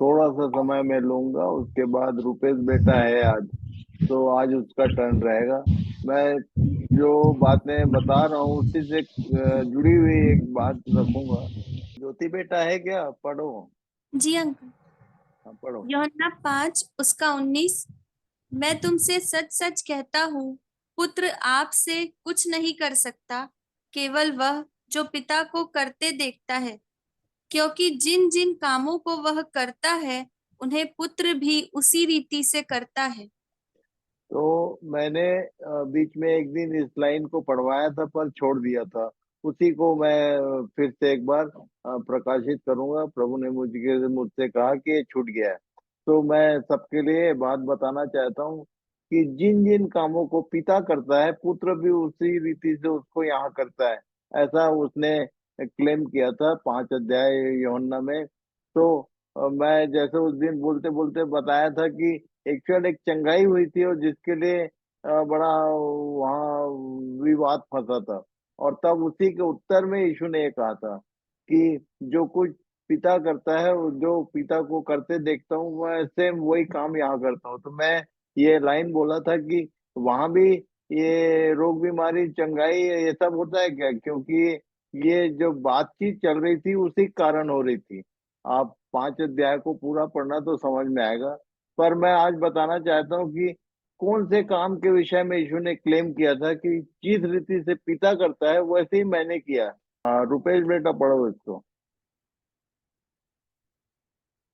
थोड़ा सा समय मैं लूंगा, उसके बाद रुपेश बेटा है आज, तो आज उसका टर्न रहेगा। मैं जो बातें बता रहा हूँ उसी से जुड़ी हुई एक बात रखूंगा। ज्योति बेटा है क्या? पढ़ो। जी अंकल। हाँ, पढ़ो। यूहन्ना 5 उसका 19। मैं तुमसे सच सच कहता हूँ, पुत्र आपसे कुछ नहीं कर सकता, केवल वह जो पिता को करते देखता है, क्योंकि जिन जिन कामों को वह करता है उन्हें पुत्र भी उसी रीति से करता है। तो मैंने बीच में एक दिन इस लाइन को पढ़वाया था पर छोड़ दिया था। उसी को मैं फिर से एक बार प्रकाशित करूंगा। प्रभु ने मुझसे कहा कि ये छूट गया है। तो मैं सबके लिए बात बताना चाहता हूँ कि जिन जिन कामों को पिता करता है, पुत्र भी उसी रीति से उसको यहाँ करता है। ऐसा उसने क्लेम किया था 5 अध्याय यूहन्ना में। तो मैं जैसे उस दिन बोलते बोलते बताया था कि एक्चुअल एक चंगाई हुई थी और जिसके लिए बड़ा वहाँ विवाद फंसा था। और तब उसी के उत्तर में यीशु ने ये कहा था कि जो कुछ पिता करता है, वो जो पिता को करते देखता हूँ, मैं सेम वही काम यहाँ करता हूँ। तो मैं ये लाइन बोला था कि वहां भी ये रोग बीमारी चंगाई ये सब होता है क्या? क्योंकि ये जो बातचीत चल रही थी उसी कारण हो रही थी। आप 5 अध्याय को पूरा पढ़ना तो समझ में आएगा। पर मैं आज बताना चाहता हूँ कि कौन से काम के विषय में यीशु ने क्लेम किया था कि जिस रीति से पिता करता है वैसे ही मैंने किया। रुपेश बेटा पढ़ो इसको।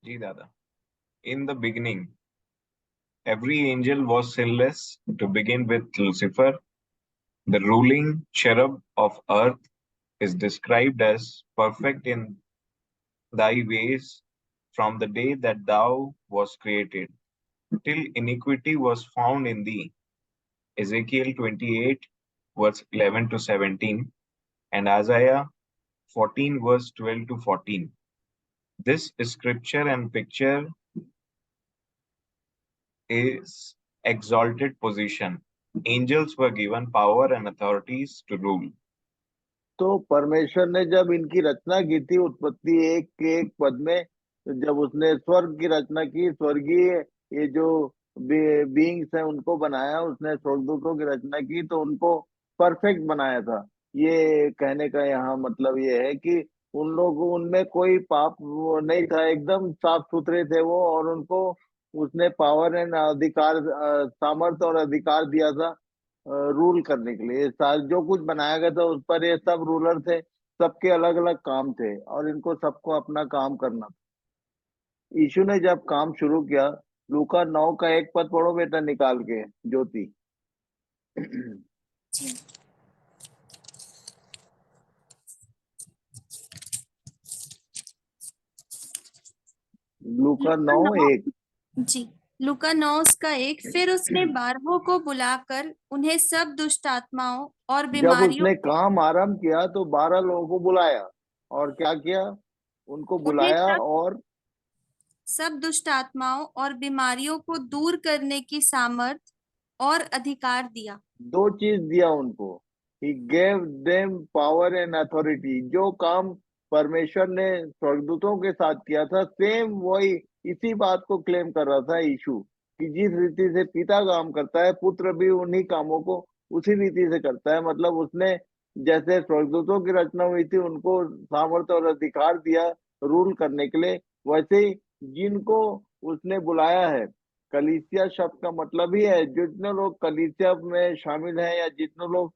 जी दादा। In the beginning, every angel was sinless to begin with. Lucifer, the ruling cherub of earth, is described as perfect in thy ways from the day that thou was created, till iniquity was found in thee. Ezekiel 28, verse 11 to 17, and Isaiah 14, verse 12 to 14. This scripture and picture is exalted position. Angels were given power and authorities to rule. तो परमेश्वर ने जब इनकी रचना की थी उत्पत्ति एक के एक पद में, तो जब उसने स्वर्ग की रचना की, स्वर्गीय ये जो बीइंग्स हैं उनको बनाया, उसने स्वर्गदूतों की रचना की तो उनको परफेक्ट बनाया था। ये कहने का यहाँ मतलब ये है कि उन लोगों उनमें कोई पाप वो नहीं था, एकदम साफ सुथरे थे वो। और उनको उसने पावर एंड अधिकार, सामर्थ्य और अधिकार दिया था रूल करने के लिए। जो कुछ बनाया गया था उस पर ये सब रूलर थे। सबके अलग अलग काम थे और इनको सबको अपना काम करना था। यीशु ने जब काम शुरू किया, लूका 9 का एक पद पढ़ो बेटा निकाल के, ज्योति। जी। लूका लूका 9 नौ 1। जी। लूका 9 उसका 1। फिर उसने 12 को बुलाकर उन्हें सब दुष्ट आत्माओं और जब बीमारियों उसने को काम आरंभ किया तो 12 लोगों को बुलाया और क्या किया? उनको उन्हें बुलाया सब और सब दुष्ट आत्माओं और बीमारियों को दूर करने की सामर्थ और अधिकार दिया। दो चीज दिया उनको। He gave them power and authority. जो काम परमेश्वर ने स्वर्गदूतों के साथ किया था, सेम वही इसी बात को क्लेम कर रहा था यीशु, कि जिस रीति से पिता काम करता है, पुत्र भी उन्हीं कामों को उसी रीति से करता है। मतलब उसने जैसे स्वर्गदूतों की रचना हुई थी, उनको सामर्थ्य और अधिकार दिया रूल करने के लिए, वैसे ही जिनको उसने बुलाया है। कलीसिया शब्द का मतलब ही है जितने लोग कलीसिया में शामिल हैं या जितने लोग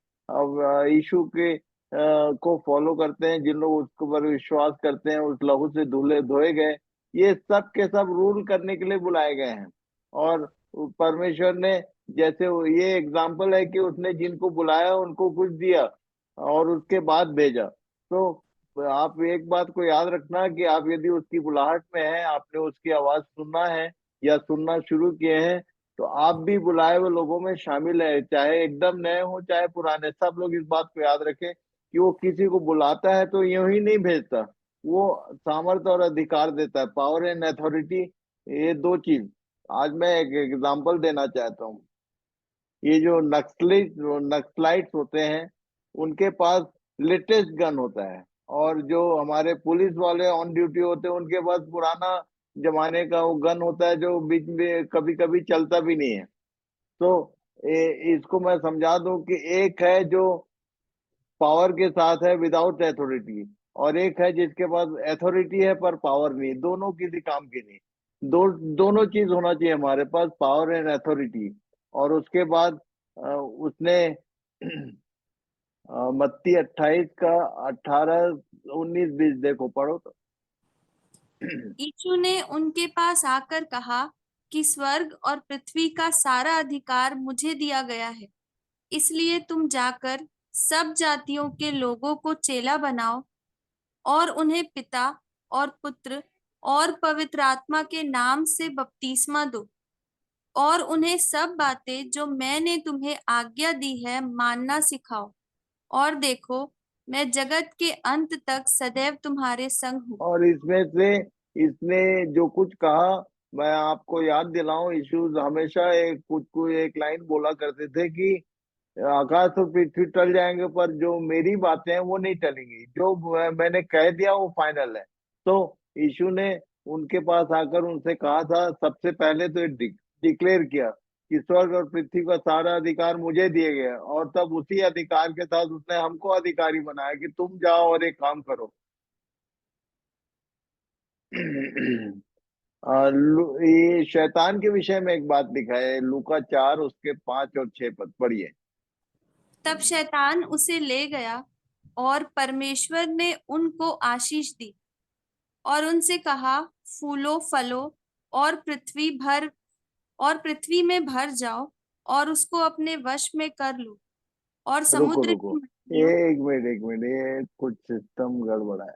यीशु के को फॉलो करते हैं, जिन लोग उसके ऊपर विश्वास करते हैं, उस लहू से धुले धोए गए, ये सब के सब रूल करने के लिए बुलाए गए हैं। और परमेश्वर ने जैसे ये एग्जाम्पल है कि उसने जिनको बुलाया उनको कुछ दिया और उसके बाद भेजा। तो आप एक बात को याद रखना कि आप यदि उसकी बुलाहट में हैं, आपने उसकी आवाज सुनना है या सुनना शुरू किए हैं, तो आप भी बुलाए हुए लोगों में शामिल है। चाहे एकदम नए हो चाहे पुराने, सब लोग इस बात को याद रखें कि वो किसी को बुलाता है तो यूं ही नहीं भेजता, वो सामर्थ्य और अधिकार देता है, पावर एंड अथॉरिटी। ये दो चीज आज मैं एक एग्जांपल देना चाहता हूँ। ये जो नक्सलाइट्स होते हैं, उनके पास लेटेस्ट गन होता है। और जो हमारे पुलिस वाले ऑन ड्यूटी होते हैं, उनके पास पुराना जमाने का वो गन होता है जो बीच में कभी कभी चलता भी नहीं है। तो इसको मैं समझा दूं कि एक है जो पावर के साथ है विदाउट अथॉरिटी, और एक है जिसके पास अथॉरिटी है पर पावर नहीं, दोनों किसी काम की नहीं। दोनों चीज होना चाहिए हमारे पास, पावर एंड अथॉरिटी। और उसके बाद उसने मत्ती 28 का 18 19 20 देखो, पढ़ो तो। यीशु ने उनके पास आकर कहा कि स्वर्ग और पृथ्वी का सारा अधिकार मुझे दिया गया है। इसलिए तुम जाकर सब जातियों के लोगों को चेला बनाओ और उन्हें पिता और पुत्र और पवित्र आत्मा के नाम से बपतिस्मा दो, और उन्हें सब बातें जो मैंने तुम्हें आज्ञा दी है मानना सिखाओ। और देखो, मैं जगत के अंत तक सदैव तुम्हारे संग हूँ। और इसमें से इसने जो कुछ कहा, मैं आपको याद दिलाऊं, इश्यूज हमेशा एक कुछ कुछ एक लाइन बोला करते थे कि आकाश और पृथ्वी टल जाएंगे पर जो मेरी बातें हैं वो नहीं टलेंगी, जो मैंने कह दिया वो फाइनल है। तो यीशु ने उनके पास आकर उनसे कहा था, सबसे पहले तो डिक्लेयर किया कि स्वर्ग और पृथ्वी का सारा अधिकार मुझे दिए गया, और तब उसी अधिकार के साथ उसने हमको अधिकारी बनाया कि तुम जाओ और एक काम करो। ये शैतान के विषय में एक बात लिखा है, लूका 4 उसके 5 और 6 पद पढ़िए। तब शैतान उसे ले गया, और परमेश्वर ने उनको आशीष दी और उनसे कहा, फूलो फलो और पृथ्वी में भर जाओ और उसको अपने वश में कर लो, और रुको समुद्र रुको, की मछलियों। एक मिनट, ये कुछ सिस्टम गड़बड़ा है।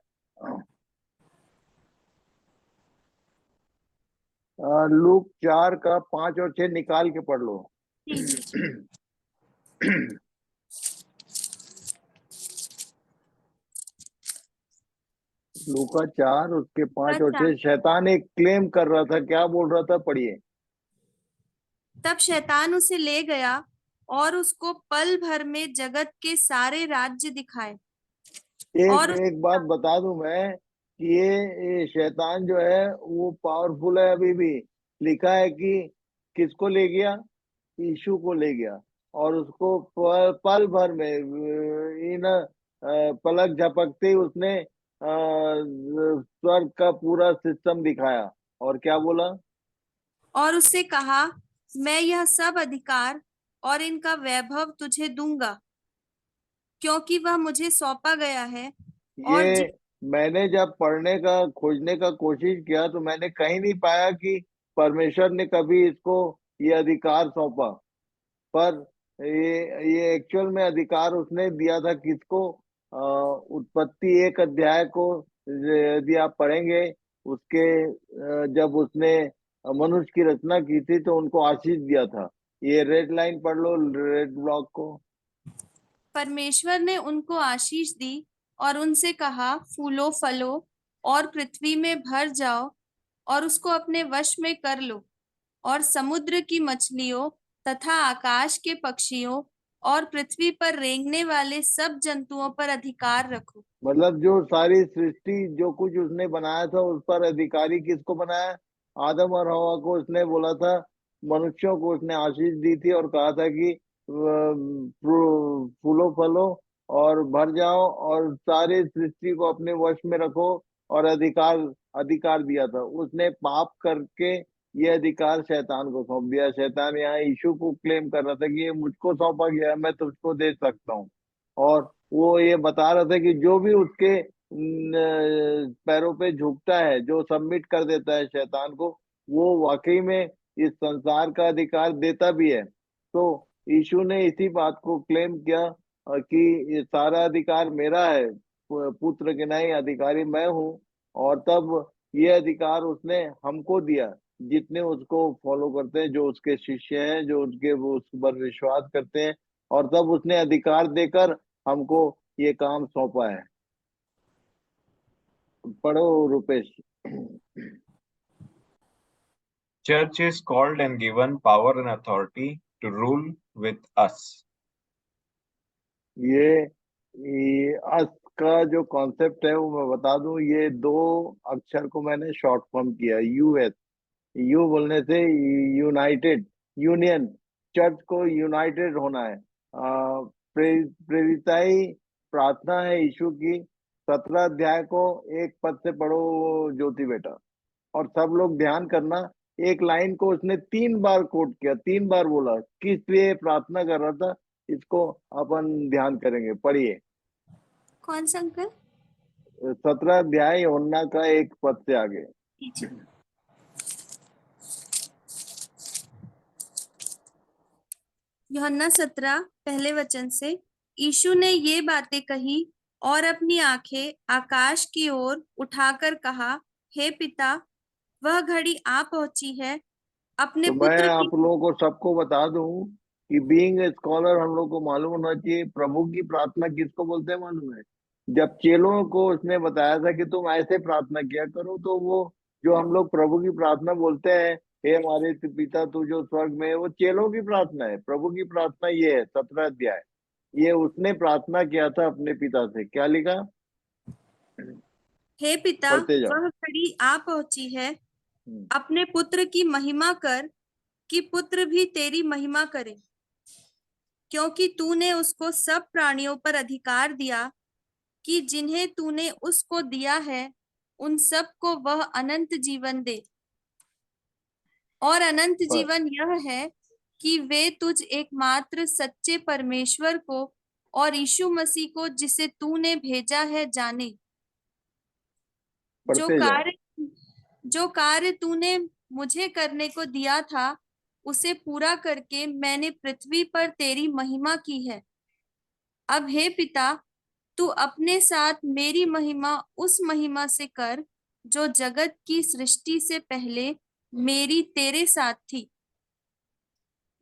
लूक 4 का 5 और 6 निकाल के पढ़ लो। जी जी जी। लूका 4 उसके 5 और अच्छा। 6, शैतान एक क्लेम कर रहा था, क्या बोल रहा था, पढ़िए। तब शैतान उसे ले गया और उसको पल भर में जगत के सारे राज्य दिखाए, एक और एक बात बता दूं मैं कि ये शैतान जो है वो पावरफुल है अभी भी। लिखा है कि किसको ले गया, यीशु को ले गया, और उसको पल भर में इन पलक झपकते ही उसने स्वर्ग का पूरा सिस्टम दिखाया। और क्या बोला? और उससे कहा, मैं यह सब अधिकार और इनका वैभव तुझे दूंगा, क्योंकि वह मुझे सौंपा गया है। और ये मैंने जब पढ़ने का खोजने का कोशिश किया तो मैंने कहीं नहीं पाया कि परमेश्वर ने कभी इसको ये अधिकार सौंपा। पर ये एक्चुअल में अधिकार उसने दिया था किसको? उत्पत्ति 1 अध्याय को यदि आप पढ़ेंगे, उसके जब उसने मनुष्य की रचना की थी तो उनको आशीष दिया था। ये रेड लाइन पढ़ लो, रेड ब्लॉक को। परमेश्वर ने उनको आशीष दी और उनसे कहा, फूलो फलो और पृथ्वी में भर जाओ और उसको अपने वश में कर लो, और समुद्र की मछलियों तथा आकाश के पक्षियों और पृथ्वी पर रेंगने वाले सब जंतुओं पर अधिकार रखो। मतलब जो सारी सृष्टि जो कुछ उसने बनाया था उस पर अधिकारी किसको बनाया? आदम और हवा को उसने बोला था, मनुष्यों को उसने आशीष दी थी और कहा था कि फूलो फलो और भर जाओ और सारी सृष्टि को अपने वश में रखो, और अधिकार अधिकार दिया था। उसने पाप करके ये अधिकार शैतान को सौंप दिया। शैतान यहाँ यीशु को क्लेम कर रहा था कि ये मुझको सौंपा गया है, मैं तुझको दे सकता हूँ। और वो ये बता रहा था कि जो भी उसके पैरों पे झुकता है, जो सबमिट कर देता है शैतान को, वो वाकई में इस संसार का अधिकार देता भी है। तो यीशु ने इसी बात को क्लेम किया कि ये सारा अधिकार मेरा है, पुत्र के नहीं अधिकारी मैं हूँ। और तब ये अधिकार उसने हमको दिया, जितने उसको फॉलो करते हैं, जो उसके शिष्य हैं, जो उनके वो उस पर विश्वास करते हैं। और तब उसने अधिकार देकर हमको ये काम सौंपा है। पढ़ो Rupesh. Church is called and given power and authority to rule with us. ये अस इसका जो कॉन्सेप्ट है वो मैं बता दूं, ये 2 अक्षर को मैंने शॉर्ट फॉर्म किया, यूएस। यू बोलने से यूनाइटेड, यूनियन, चर्च को यूनाइटेड होना है। प्रेरिताई प्रार्थना है यीशु की। 17 अध्याय को एक पद से पढ़ो ज्योति बेटा, और सब लोग ध्यान करना। एक लाइन को उसने 3 बार कोट किया, 3 बार बोला, किस लिए प्रार्थना कर रहा था, इसको अपन ध्यान करेंगे। पढ़िए। कौन सा अंकल? 17 अध्याय यूहन्ना का 1 पद से आगे। यूहन्ना 17 पहले वचन से, यीशु ने ये बातें कही और अपनी आंखें आकाश की ओर उठाकर कहा, हे पिता, वह घड़ी आ पहुंची है, अपने तो मैं पुत्र की। आप लोगों को सबको बता दूं कि बीइंग ए स्कॉलर हम लोग को मालूम होना चाहिए प्रभु की प्रार्थना किसको बोलते हैं, मालूम है? जब चेलों को उसने बताया था कि तुम ऐसे प्रार्थना किया करो, तो वो जो हम लोग प्रभु की प्रार्थना बोलते हैं, हे हमारे पिता तू जो स्वर्ग में है, वो चेलों की प्रार्थना है। प्रभु की प्रार्थना ये है, 17 अध्याय। ये उसने प्रार्थना किया था अपने पिता से। क्या लिखा? हे पिता, पढ़ते जाओ। वह घड़ी आ पहुंची है, हम्म, अपने पुत्र की महिमा कर, कि पुत्र भी तेरी महिमा करे, क्योंकि तूने उसको सब प्राणियों पर अधिकार दिया, कि जिन्हें तूने उसको दिया है उन सब को वह अनंत जीवन दे। और अनंत पर जीवन यह है कि वे तुझ एकमात्र सच्चे परमेश्वर को और यीशु मसीह को जिसे तूने भेजा है जाने। जो पढ़ते जाओ। कार्य जो कार्य तूने मुझे करने को दिया था, उसे पूरा करके मैंने पृथ्वी पर तेरी महिमा की है। अब हे पिता, तू अपने साथ मेरी महिमा उस महिमा से कर जो जगत की सृष्टि से पहले मेरी तेरे साथ थी।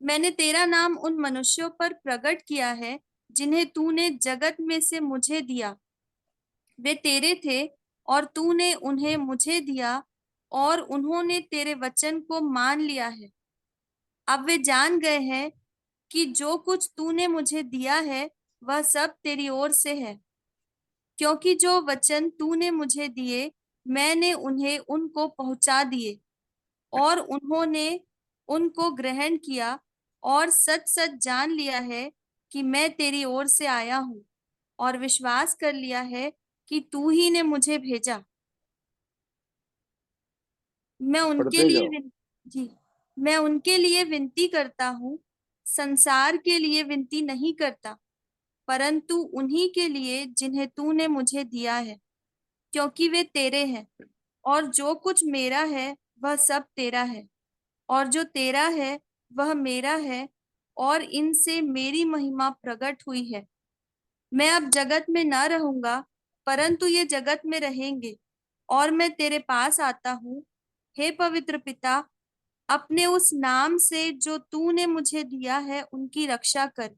मैंने तेरा नाम उन मनुष्यों पर प्रकट किया है जिन्हें तूने जगत में से मुझे दिया। वे तेरे थे और तूने उन्हें मुझे दिया, और उन्होंने तेरे वचन को मान लिया है। अब वे जान गए हैं कि जो कुछ तूने मुझे दिया है वह सब तेरी ओर से है, क्योंकि जो वचन तूने मुझे दिए मैंने उन्हें उनको पहुंचा दिए, और उन्होंने उनको ग्रहण किया, और सच सच जान लिया है कि मैं तेरी ओर से आया हूँ, और विश्वास कर लिया है कि तू ही ने मुझे भेजा। मैं उनके पढ़ते लिए जाओ। जी, मैं उनके लिए विनती करता हूँ, संसार के लिए विनती नहीं करता, परंतु उन्हीं के लिए जिन्हें तूने मुझे दिया है, क्योंकि वे तेरे हैं, और जो कुछ मेरा है वह सब तेरा है, और जो तेरा है वह मेरा है, और इनसे मेरी महिमा प्रकट हुई है। मैं अब जगत में न रहूंगा, परंतु ये जगत में रहेंगे, और मैं तेरे पास आता हूँ। हे पवित्र पिता, अपने उस नाम से जो तूने मुझे दिया है उनकी रक्षा कर,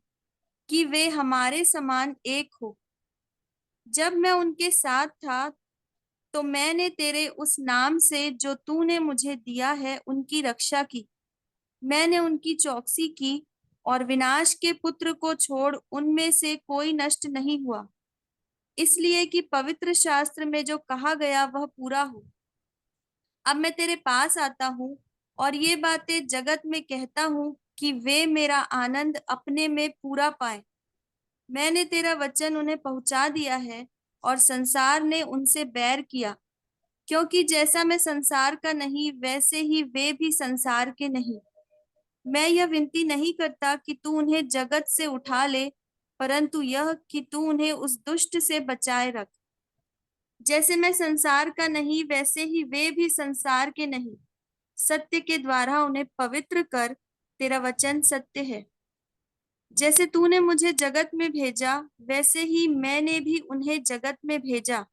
कि वे हमारे समान एक हो। जब मैं उनके साथ था तो मैंने तेरे उस नाम से जो तूने मुझे दिया है उनकी रक्षा की। मैंने उनकी चौकसी की, और विनाश के पुत्र को छोड़ उनमें से कोई नष्ट नहीं हुआ, इसलिए कि पवित्र शास्त्र में जो कहा गया वह पूरा हो। अब मैं तेरे पास आता हूँ, और ये बातें जगत में कहता हूँ कि वे मेरा आनंद अपने में पूरा पाए। मैंने तेरा वचन उन्हें पहुंचा दिया है, और संसार ने उनसे बैर किया, क्योंकि जैसा मैं संसार का नहीं वैसे ही वे भी संसार के नहीं। मैं यह विनती नहीं करता कि तू उन्हें जगत से उठा ले, परंतु यह कि तू उन्हें उस दुष्ट से बचाए रख। जैसे मैं संसार का नहीं वैसे ही वे भी संसार के नहीं। सत्य के द्वारा उन्हें पवित्र कर, तेरा वचन सत्य है। जैसे तूने मुझे जगत में भेजा वैसे ही मैंने भी उन्हें जगत में भेजा,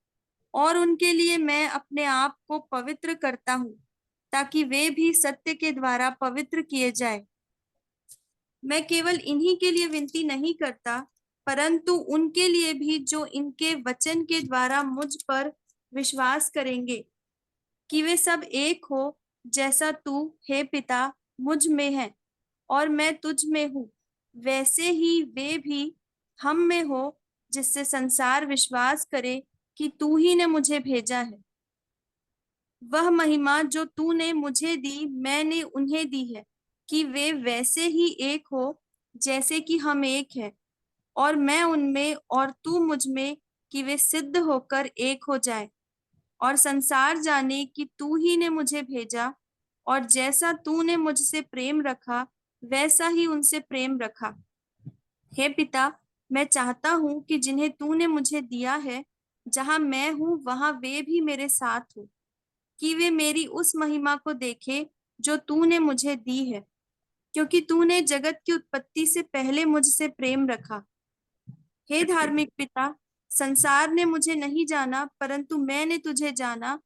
और उनके लिए मैं अपने आप को पवित्र करता हूँ, ताकि वे भी सत्य के द्वारा पवित्र किए जाए। मैं केवल इन्हीं के लिए विनती नहीं करता, परंतु उनके लिए भी जो इनके वचन के द्वारा मुझ पर विश्वास करेंगे, कि वे सब एक हो, जैसा तू हे पिता मुझ में है और मैं तुझ में हूँ, वैसे ही वे भी हम में हो, जिससे संसार विश्वास करे कि तू ही ने मुझे भेजा है। वह महिमा जो तूने मुझे दी मैंने उन्हें दी है, कि वे वैसे ही एक हो जैसे कि हम एक हैं, और मैं उनमें और तू मुझ में, कि वे सिद्ध होकर एक हो जाए, और संसार जाने कि तू ही ने मुझे भेजा, और जैसा तूने मुझसे प्रेम रखा वैसा ही उनसे प्रेम रखा। हे पिता, मैं चाहता हूं कि जिन्हें तूने मुझे दिया है, जहां मैं हूं वहां वे भी मेरे साथ हो, कि वे मेरी उस महिमा को देखें जो तूने मुझे दी है, क्योंकि तूने जगत की उत्पत्ति से पहले मुझसे प्रेम रखा। हे धार्मिक पिता, संसार ने मुझे नहीं जाना, परंतु मैंने तुझे जाना,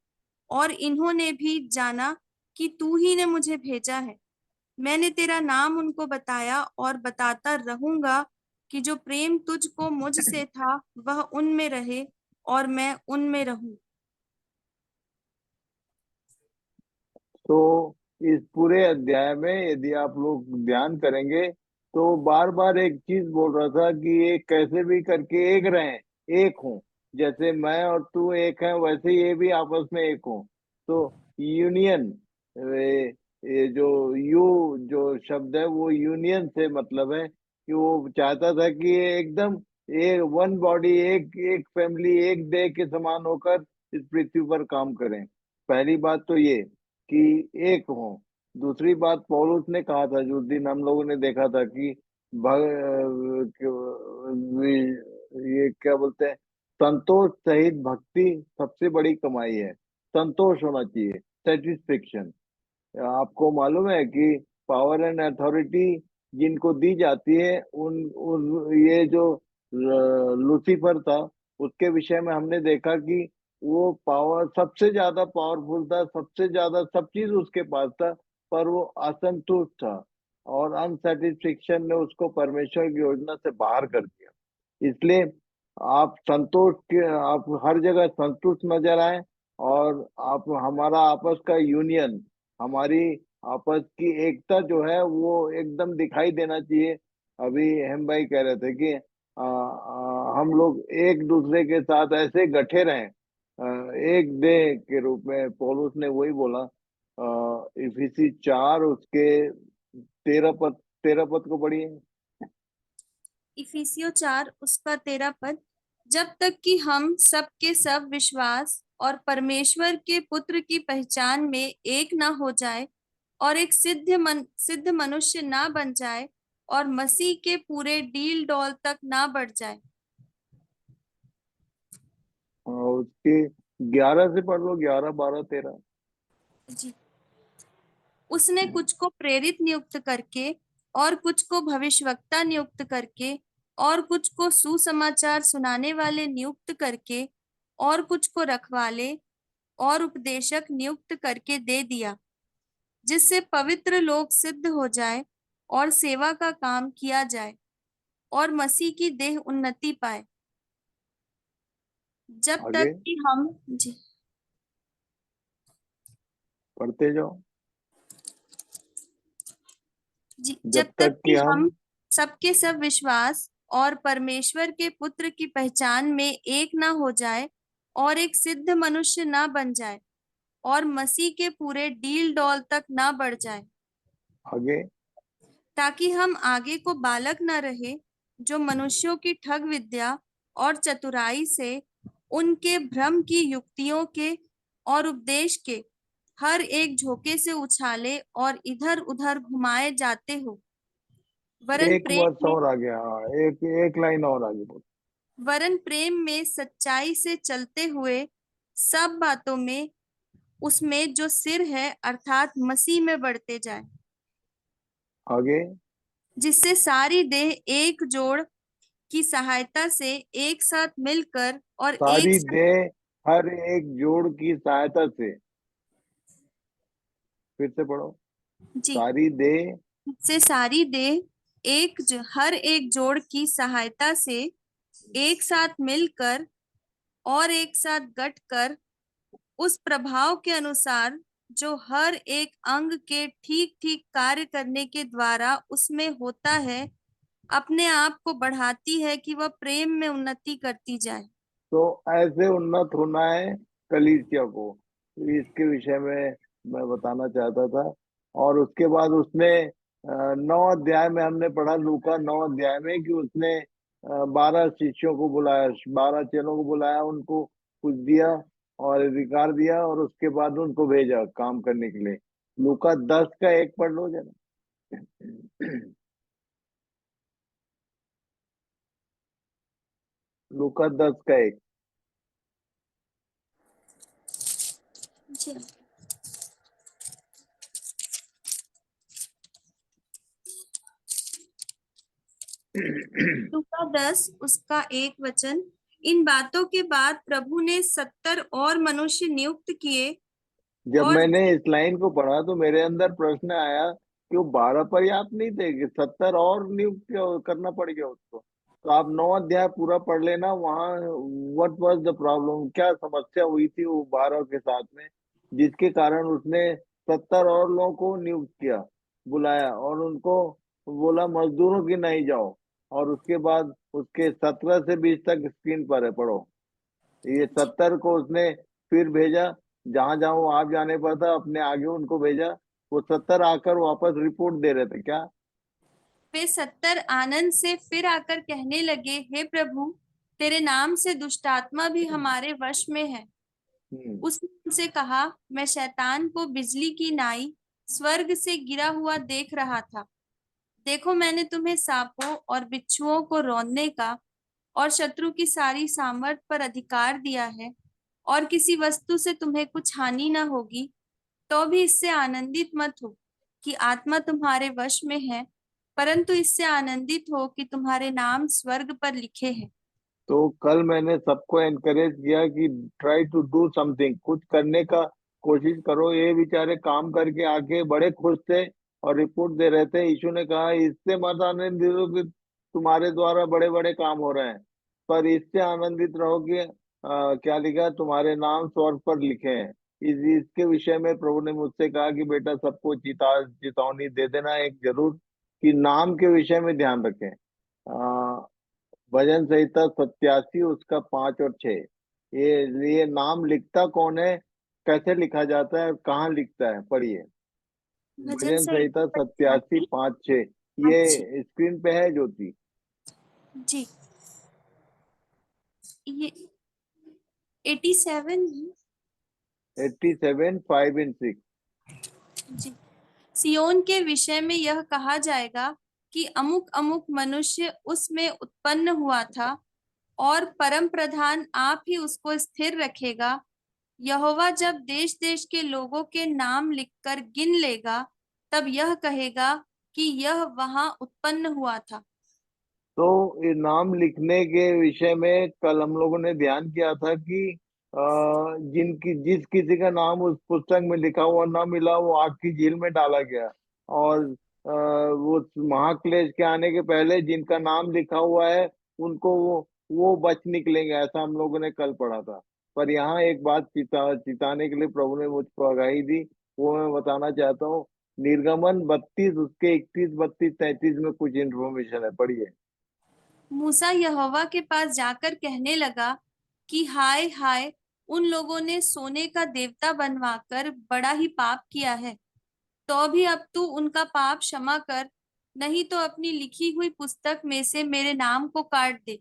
और इन्होंने भी जाना कि तू ही ने मुझे भेजा है। मैंने तेरा नाम उनको बताया और बताता रहूंगा, कि जो प्रेम तुझको मुझसे था वह उनमें रहे और मैं उनमें रहूं। तो इस पूरे अध्याय में यदि आप लोग ध्यान करेंगे तो बार बार एक चीज बोल रहा था कि ये कैसे भी करके एक रहें, एक हों। जैसे मैं और तू एक हैं वैसे ये भी आपस में एक हों। तो यूनियन, ये जो यू जो शब्द है वो यूनियन से मतलब है कि वो चाहता था कि ये एकदम एक वन बॉडी, एक एक फैमिली, एक देह के समान होकर इस पृथ्वी पर काम करें। पहली बात तो ये कि एक हो। दूसरी बात पौलुस ने कहा था, जो दिन हम लोगों ने देखा था कि ये क्या बोलते हैं, संतोष सहित भक्ति सबसे बड़ी कमाई है। संतोष होना चाहिए, सेटिस्फेक्शन। आपको मालूम है कि पावर एंड अथॉरिटी जिनको दी जाती है उन ये जो लूसीफर था उसके विषय में हमने देखा कि वो पावर सबसे ज्यादा पावरफुल था, सबसे ज्यादा सब चीज उसके पास था, पर वो असंतुष्ट था और अनसेटिस्फेक्शन ने उसको परमेश्वर की योजना से बाहर कर दिया। इसलिए आप संतोष के, आप हर जगह संतुष्ट नजर आए, और आप हमारा आपस का यूनियन, हमारी आपस की एकता जो है वो एकदम दिखाई देना चाहिए। अभी हम भाई कह रहे थे कि हम लोग एक दूसरे के साथ ऐसे गठे रहें, एक देह के रूप में। पौलुस ने वही बोला, इफिसी 4 उसके 13 पद, 13 पद को पढ़िए। इफिसियों 4 उसका 13 पद। जब तक कि हम सब के सब विश्वास और परमेश्वर के पुत्र की पहचान में एक ना हो जाए, और एक सिद्ध मनुष्य ना बन जाए, और मसीह के पूरे डील डॉल तक ना बढ़ जाए। उसके 11 से पढ़ लो, 11, 12, 13। जी। उसने कुछ को प्रेरित नियुक्त करके, और कुछ को भविष्यवक्ता नियुक्त करके, और कुछ को सुसमाचार सुनाने वाले नियुक्त करके, और कुछ को रखवाले और उपदेशक नियुक्त करके दे दिया, जिससे पवित्र लोग सिद्ध हो जाए और सेवा का काम किया जाए, और मसीह की देह उन्नति पाए, जब तक आगे कि हम जी पढ़ते जाओ। जी जब जब तक तक कि कि हम हम सबके सब विश्वास और परमेश्वर के पुत्र की पहचान में एक ना हो जाए, और एक सिद्ध मनुष्य ना बन जाए, और मसीह के पूरे डील डॉल तक ना बढ़ जाए, आगे ताकि हम आगे को बालक न रहे, जो मनुष्यों की ठग विद्या और चतुराई से, उनके भ्रम की युक्तियों के और उपदेश के हर एक झोंके से उछाले और इधर उधर घुमाए जाते हो, वरन एक प्रेम वर्ष में और आगे, हाँ, एक एक लाइन और आगे बोल। वरन प्रेम में सच्चाई से चलते हुए सब बातों में उसमें जो सिर है अर्थात मसीह में बढ़ते जाए, आगे जिससे सारी देह एक जोड़ की सहायता से एक साथ मिलकर और एक सारी साथ देह हर एक जोड़ की सहायता से, फिर से पढ़ो। जी सारी देह से सारी देह हर एक जोड़ की सहायता से एक साथ मिलकर और एक साथ गठकर उस प्रभाव के अनुसार जो हर एक अंग के ठीक ठीक कार्य करने के द्वारा उसमें होता है, अपने आप को बढ़ाती है कि वह प्रेम में उन्नति करती जाए। तो ऐसे उन्नत होना है कलीसिया को, तो इसके विषय में मैं बताना चाहता था। और उसके बाद उसने 9 अध्याय में हमने पढ़ा, लूका 9 अध्याय में, कि उसने 12 शिष्यों को बुलाया, 12 चेलों को बुलाया, उनको कुछ दिया और अधिकार दिया, और उसके बाद उनको भेजा काम करने के लिए। लूका 10 का 1 पढ़ लो जरा। लूका 10 का 1। जी। लूका 10 उसका 1 वचन। इन बातों के बाद प्रभु ने 70 और मनुष्य नियुक्त किए जब और मैंने इस लाइन को पढ़ा तो मेरे अंदर प्रश्न आया कि वो 12 पर्याप्त नहीं थे कि 70 और नियुक्त करना पड़ गया उसको? तो आप 9 अध्याय पूरा पढ़ लेना, वहाँ व्हाट वाज द प्रॉब्लम, क्या समस्या हुई थी वो 12 के साथ में, जिसके कारण उसने 70 और लोगों को नियुक्त किया, बुलाया, और उनको बोला मजदूरों की नहीं जाओ। और उसके बाद उसके 17 से 20 तक स्क्रीन पर है, पढ़ो। ये जी। 70 को उसने फिर भेजा, जहां जहां वो आप जाने पर था अपने आगे उनको भेजा। वो 70 आकर वापस रिपोर्ट दे रहे थे क्या? वे 70 आनंद से फिर आकर कहने लगे, हे प्रभु, तेरे नाम से दुष्टात्मा भी हमारे वश में है। हम्म। उसने उनसे कहा, मैं शैतान को बिजली की नाई स्वर्ग से गिरा हुआ देख रहा था। देखो, मैंने तुम्हें सांपों और बिच्छुओं को रौंदने का और शत्रु की सारी सामर्थ पर अधिकार दिया है, और किसी वस्तु से तुम्हें कुछ हानि न होगी। तो भी इससे आनंदित मत हो कि आत्मा तुम्हारे वश में है, परंतु इससे आनंदित हो कि तुम्हारे नाम स्वर्ग पर लिखे हैं। तो कल मैंने सबको एनकरेज किया कि ट्राई टू डू समथिंग, कुछ करने का कोशिश करो। ये बेचारे काम करके आके बड़े खुश थे और रिपोर्ट दे रहे थे। यीशु ने कहा इससे मत आनंदित हो कि तुम्हारे द्वारा बड़े बड़े काम हो रहे हैं, पर इससे आनंदित रहो कि क्या लिखा है, तुम्हारे नाम स्वर्ग पर लिखे हैं। इसके विषय में प्रभु ने मुझसे कहा कि बेटा सबको चेतावनी दे देना एक जरूर, कि नाम के विषय में ध्यान रखें। भजन संहिता 87 उसका 5 और 6। ये नाम लिखता कौन है, कैसे लिखा जाता है, कहाँ लिखता है, पढ़िए। भजन भजन संहिता संहिता 87 87। 5 6। अच्छी। ये स्क्रीन पे है ज्योति। जी। ये 87। 87 5 and 6। जी। सियोन के विषय में यह कहा जाएगा कि अमुक अमुक मनुष्य उसमें उत्पन्न हुआ था, और परम प्रधान आप ही उसको स्थिर रखेगा। यहोवा जब देश देश के लोगों के नाम लिखकर गिन लेगा, तब यह कहेगा कि यह वहां उत्पन्न हुआ था। तो ये नाम लिखने के विषय में कल हम लोगों ने ध्यान किया था कि जिनकी जिस किसी का नाम उस पुस्तक में लिखा हुआ ना मिला, वो आग की झील में डाला गया। और वो महाक्लेश के आने के पहले जिनका नाम लिखा हुआ है उनको वो बच निकलेंगे, ऐसा हम लोगों ने कल पढ़ा था। पर यहाँ एक बात चिताने के लिए प्रभु ने मुझको आगाही दी, वो मैं बताना चाहता हूँ। निर्गमन 32 उसके 31 32 33 में कुछ इन्फॉर्मेशन है, पढ़िए। मूसा यहोवा के पास जाकर कहने लगा कि हाय हाय, उन लोगों ने सोने का देवता बनवाकर बड़ा ही पाप किया है। तो भी अब तू उनका पाप क्षमा कर, नहीं तो अपनी लिखी हुई पुस्तक में से मेरे नाम को काट दे।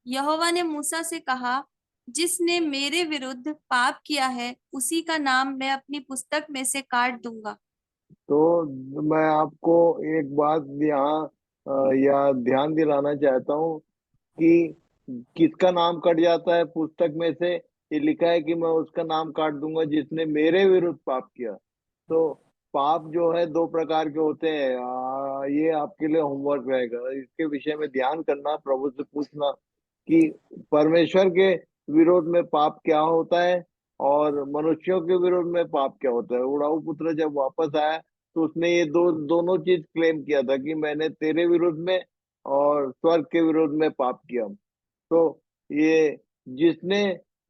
यहोवा ने मूसा से कहा, जिसने मेरे विरुद्ध पाप किया है उसी का नाम मैं अपनी पुस्तक में से काट दूंगा। तो मैं आपको एक बात यहाँ या ध्यान दिलाना चाहता हूँ कि किसका नाम कट जाता है पुस्तक में से। ये लिखा है कि मैं उसका नाम काट दूंगा जिसने मेरे विरुद्ध पाप किया। तो पाप जो है 2 प्रकार के होते हैं। ये आपके लिए होमवर्क रहेगा, इसके विषय में ध्यान करना, प्रभु से पूछना कि परमेश्वर के विरोध में पाप क्या होता है और मनुष्यों के विरोध में पाप क्या होता है। उड़ाऊ पुत्र जब वापस आया तो उसने ये दोनों चीज क्लेम किया था कि मैंने तेरे विरुद्ध में और स्वर्ग के विरोध में पाप किया। तो ये जिसने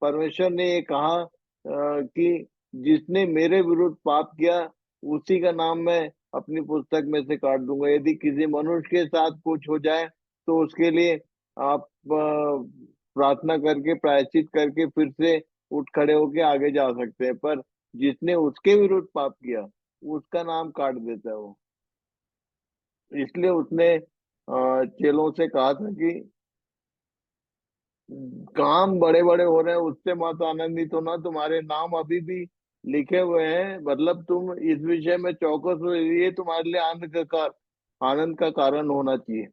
परमेश्वर ने ये कहा कि जिसने मेरे विरुद्ध पाप किया उसी का नाम मैं अपनी पुस्तक में से काट दूंगा। यदि किसी मनुष्य के साथ कुछ हो जाए तो उसके लिए आप प्रार्थना करके प्रायश्चित करके फिर से उठ खड़े होके आगे जा सकते हैं, पर जिसने उसके विरुद्ध पाप किया उसका नाम काट देता है वो। इसलिए उसने चेलों से कहा था कि काम बड़े बड़े हो रहे हैं उससे मत आनंदित होना, तुम्हारे नाम अभी भी लिखे हुए हैं, मतलब तुम इस विषय में चौकस हो, ये तुम्हारे लिए आनंद का कारण होना चाहिए।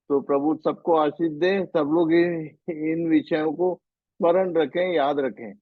तो प्रभु सबको आशीष दे, सब लोग इन विषयों को स्मरण रखें, याद रखें।